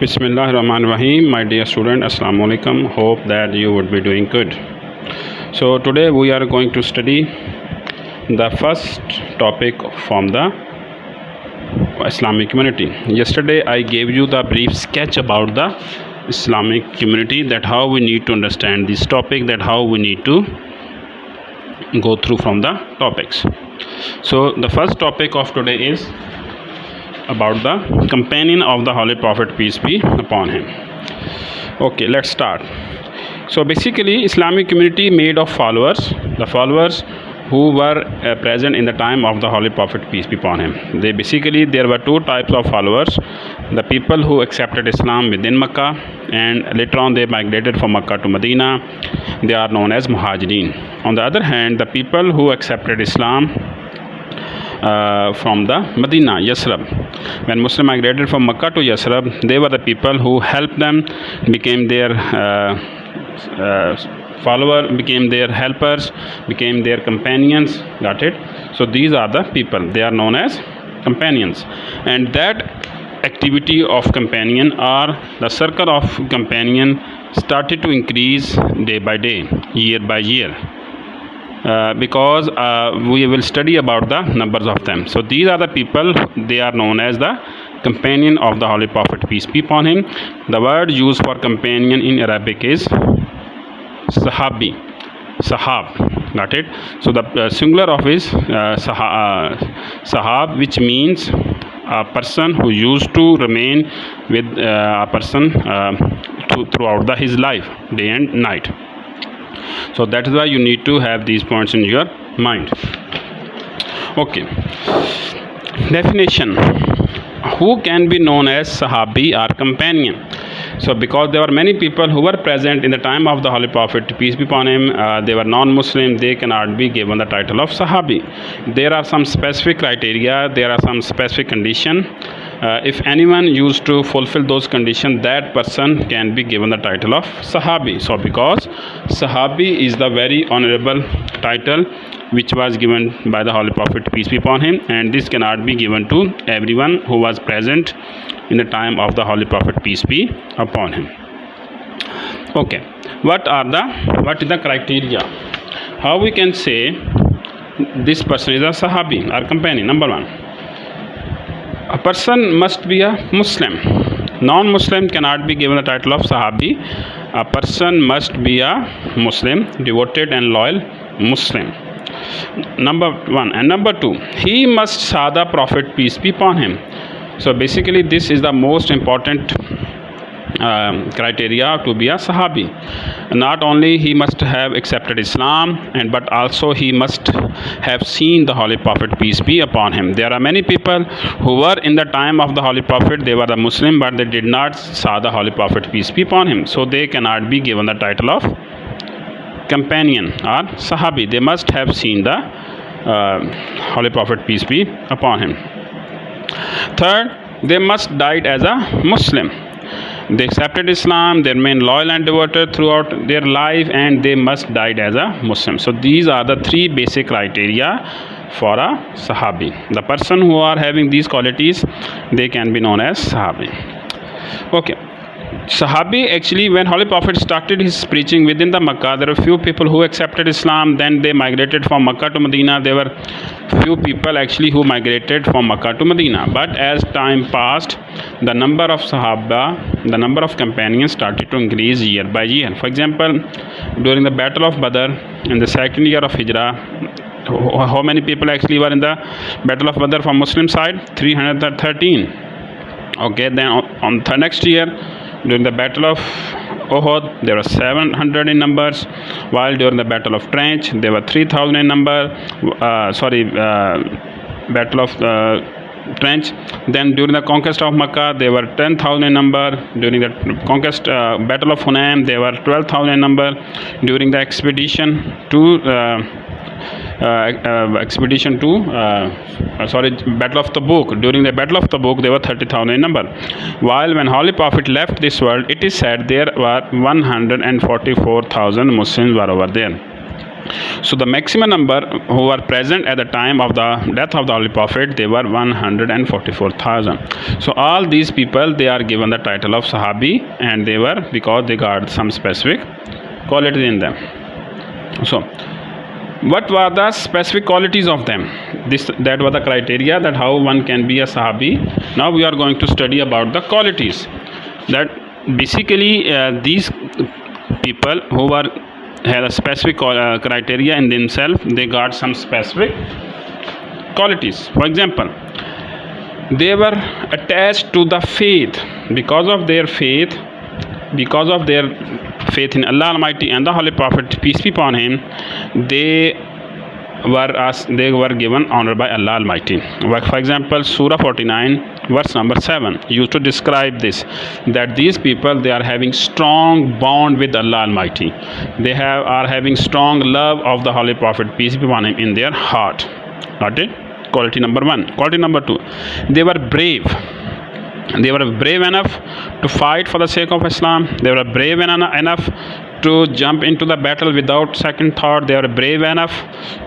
Bismillahirrahmanirrahim. My dear student, Assalamu alaikum. Hope that you would be doing good. So today we are going to study the first topic from the Islamic community. Yesterday I gave you the brief sketch about the Islamic community, that how we need to understand this topic, that how we need to go through from the topics. So the first topic of today is about the companion of the Holy Prophet, peace be upon him. Okay, let's start. So basically Islamic community made of followers, the followers who were present in the time of the Holy Prophet, peace be upon him. There were two types of followers: the people who accepted Islam within Makkah, and later on they migrated from Makkah to Medina. They are known as Muhajireen. On the other hand, the people who accepted Islam from the Medina, Yasrib. When Muslim migrated from Makkah to Yasrib, they were the people who helped them, became their follower, became their helpers, became their companions. Got it? So these are the people, they are known as companions. And that activity of companion, or the circle of companion, started to increase day by day, year by year. Because we will study about the numbers of them. So these are the people, they are known as the companion of the Holy Prophet, peace be upon him. The word used for companion in Arabic is sahabi, sahab. Got it? So the singular of is sahab, which means a person who used to remain with a person throughout his life, day and night. So that is why you need to have these points in your mind. Okay, definition: who can be known as Sahabi or companion? So because there were many people who were present in the time of the Holy Prophet, peace be upon him, they were non-Muslim, they cannot be given the title of Sahabi. There are some specific criteria, there are some specific condition. If anyone used to fulfill those conditions, that person can be given the title of Sahabi. So because Sahabi is the very honorable title which was given by the Holy Prophet, peace be upon him, and this cannot be given to everyone who was present in the time of the Holy Prophet, peace be upon him. Okay, what is the criteria? How we can say this person is a Sahabi or companion? Number one, a person must be a Muslim. Non-Muslim cannot be given the title of Sahabi. A person must be a Muslim, devoted and loyal Muslim. Number one. And number two, he must saw the Prophet, peace be upon him. So basically this is the most important criteria to be a Sahabi. Not only he must have accepted Islam, but also he must have seen the Holy Prophet, peace be upon him. There are many people who were in the time of the Holy Prophet, they were the Muslim, but they did not saw the Holy Prophet, peace be upon him. So they cannot be given the title of companion or Sahabi. They must have seen the Holy Prophet, peace be upon him. Third, they must died as a Muslim. They accepted Islam, they remain loyal and devoted throughout their life, and they must died as a Muslim. So these are the three basic criteria for a Sahabi. The person who are having these qualities, they can be known as Sahabi. Okay, Sahabi, actually when Holy Prophet started his preaching within the Makkah, there were few people who accepted Islam. Then they migrated from Makkah to Medina. There were few people actually who migrated from Makkah to Medina. But as time passed, the number of Sahaba, the number of companions started to increase year by year. For example, during the Battle of Badr in the second year of Hijrah, how many people actually were in the Battle of Badr from Muslim side? 313. Okay, then on the next year, during the Battle of Uhud, there were 700 in numbers, while during the Battle of Trench, there were 3,000 in number. Battle of Trench. Then during the conquest of Makkah, there were 10,000 in number. During the conquest Battle of Hunayn, there were 12,000 in number. During the expedition to Battle of Tabuk. During the Battle of Tabuk, there were 30,000 in number. While when Holy Prophet left this world, it is said there were 144,000 Muslims were over there. So the maximum number who were present at the time of the death of the Holy Prophet, they were 144,000. So all these people, they are given the title of Sahabi, and they were because they got some specific qualities in them. So what were the specific qualities of them? That was the criteria that how one can be a Sahabi. Now we are going to study about the qualities. That basically these people who were had a specific criteria in themselves, they got some specific qualities. For example, they were attached to the faith. Because of their faith in Allah Almighty and the Holy Prophet, peace be upon him, they were given honor by Allah Almighty. For example, Sura 49 verse number 7 used to describe this, that these people, they are having strong bond with Allah Almighty. They are having strong love of the Holy Prophet, peace be upon him, in their heart. Got it? Quality number 1. Quality number 2, they were brave. They were brave enough to fight for the sake of Islam. They were brave enough to jump into the battle without second thought. They were brave enough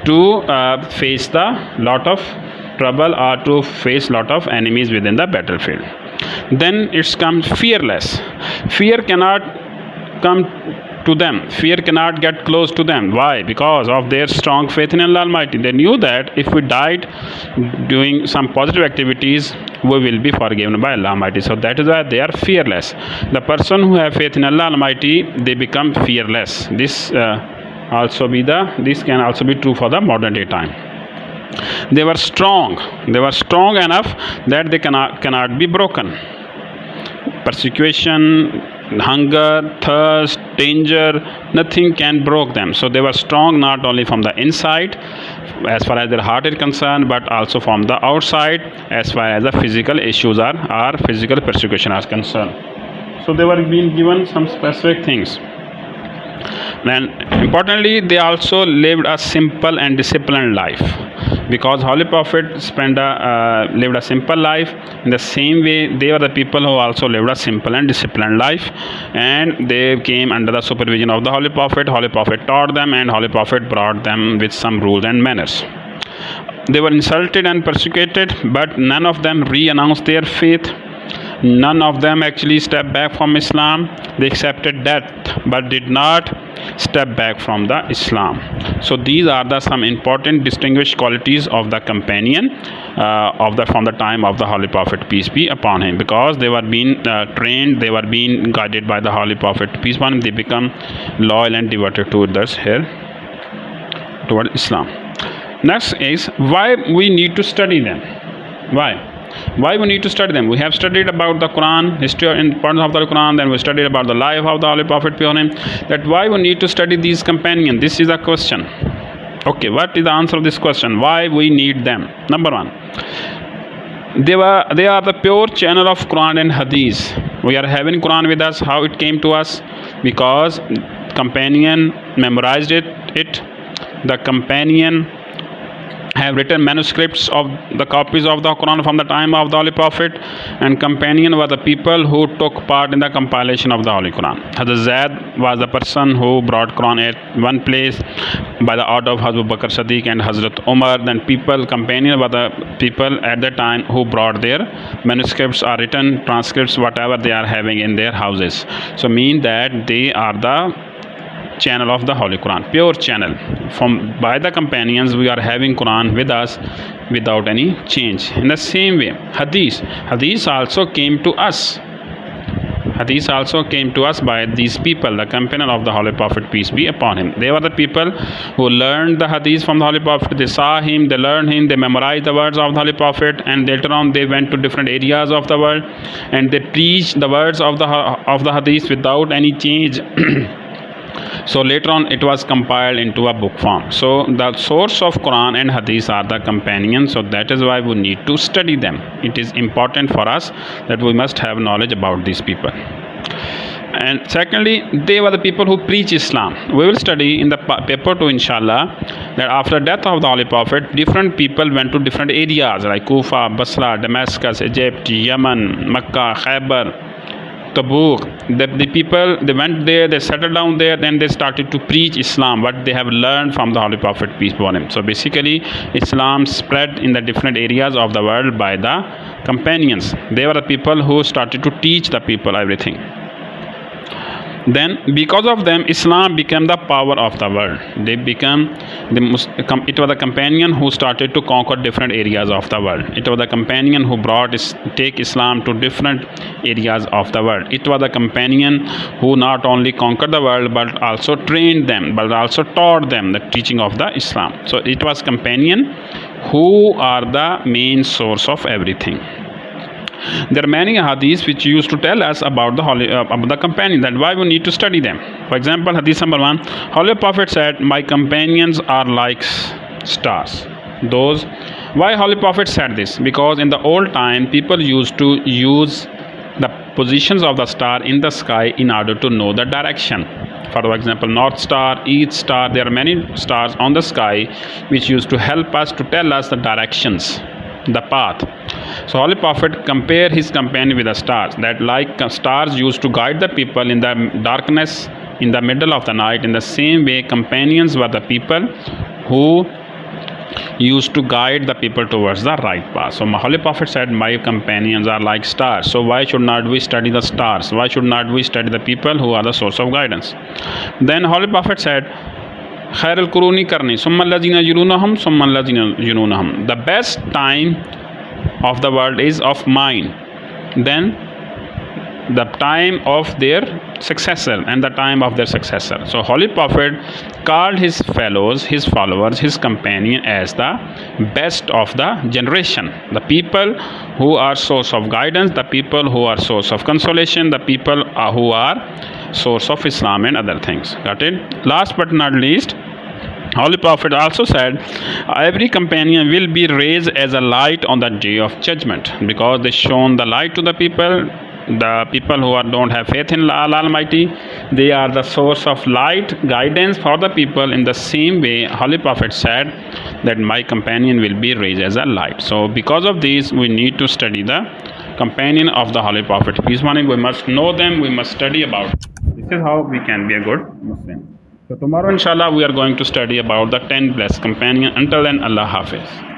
to face the lot of trouble or to face lot of enemies within the battlefield. Then it comes fearless. Fear cannot come to them. Fear cannot get close to them. Why? Because of their strong faith in Allah Almighty. They knew that if we died doing some positive activities, we will be forgiven by Allah Almighty. So that is why they are fearless. The person who have faith in Allah Almighty, they become fearless. This can also be true for the modern day time. They were strong. They were strong enough that they cannot be broken. Persecution, hunger, thirst, danger, nothing can break them. So they were strong not only from the inside as far as their heart is concerned, but also from the outside as far as the physical issues or physical persecution are concerned. So they were being given some specific things. And importantly, they also lived a simple and disciplined life, because Holy Prophet lived a simple life. In the same way, they were the people who also lived a simple and disciplined life, and they came under the supervision of the Holy Prophet. Holy Prophet taught them, and Holy Prophet brought them with some rules and manners. They were insulted and persecuted, but none of them renounced their faith. None of them actually stepped back from Islam. They accepted death, but did not step back from the Islam. So these are some important distinguished qualities of the companion from the time of the Holy Prophet, peace be upon him, because they were being trained, they were being guided by the Holy Prophet, peace be upon him. They become loyal and devoted toward Islam. Next is why we need to study them. Why we need to study them? We have studied about the Quran, history and importance of the Quran, then we studied about the life of the Holy Prophet, peace on him. That why we need to study these companions? This is a question. Okay, what is the answer of this question? Why we need them? Number 1, they are the pure channel of Quran and Hadith. We are having Quran with us. How it came to us? Because companion memorized it. The companion have written manuscripts of the copies of the Quran from the time of the Holy Prophet, and companion were the people who took part in the compilation of the Holy Quran. Hazrat Zaid was the person who brought Quran at one place by the order of Hazrat Bakr Siddiq and Hazrat Umar. Then companion were the people at that time who brought their manuscripts or written transcripts, whatever they are having in their houses. So mean that they are the channel of the Holy Quran, pure channel. By the companions we are having Quran with us without any change. In the same way, Hadith also came to us. Hadith also came to us by these people, the companion of the Holy Prophet, peace be upon him. They were the people who learned the Hadith from the Holy Prophet. They saw him, they learned him, they memorized the words of the Holy Prophet, and later on they went to different areas of the world and they preached the words of the Hadith without any change. So later on it was compiled into a book form. So the source of Quran and Hadith are the companions. So that is why we need to study them. It is important for us that we must have knowledge about these people. And secondly, they were the people who preach Islam. We will study in the paper 2, inshallah, that after death of the Holy Prophet, different people went to different areas like Kufa, Basra, Damascus, Egypt, Yemen, Makkah, Khaybar, Tabuk. The people, they went there, they settled down there, then they started to preach Islam, what they have learned from the Holy Prophet, peace be upon him. So basically, Islam spread in the different areas of the world by the companions. They were the people who started to teach the people everything. Then because of them, Islam became the power of the world. They became it was the companion who started to conquer different areas of the world. It was the companion who take Islam to different areas of the world. It was the companion who not only conquered the world but also trained them, but also taught them the teaching of the Islam. So it was companion who are the main source of everything. There are many hadiths which used to tell us about the companion, that why we need to study them. For example, hadith number 1, Holy Prophet said, my companions are like stars. Why Holy Prophet said this? Because in the old time, people used to use the positions of the star in the sky in order to know the direction. For example, North Star, East Star, there are many stars on the sky which used to help us to tell us the directions, the path. So Holy Prophet compared his companion with the stars, that like stars used to guide the people in the darkness, in the middle of the night, in the same way companions were the people who used to guide the people towards the right path. So Holy Prophet said, my companions are like stars. So why should not we study the stars? Why should not we study the people who are the source of guidance? Then Holy Prophet said, Khair al-Quruni karni, summa allazina yulunahum, summa allazina yulunahum. The best time of the world is of mine, then the time of their successor, and the time of their successor. So Holy Prophet called his fellows, his followers, his companion as the best of the generation, the people who are source of guidance, the people who are source of consolation, the people who are source of Islam and other things. Got it? Last but not least, Holy Prophet also said, every companion will be raised as a light on the day of judgment, because they shone the light to the people. The people who don't have faith in Allah Almighty, they are the source of light, guidance for the people. In the same way, Holy Prophet said that my companion will be raised as a light. So because of this, we need to study the companion of the Holy Prophet, peace be upon him. We must know them, we must study about them. This is how we can be a good Muslim. So tomorrow inshallah we are going to study about the 10 blessed companions. Until then, Allah Hafiz.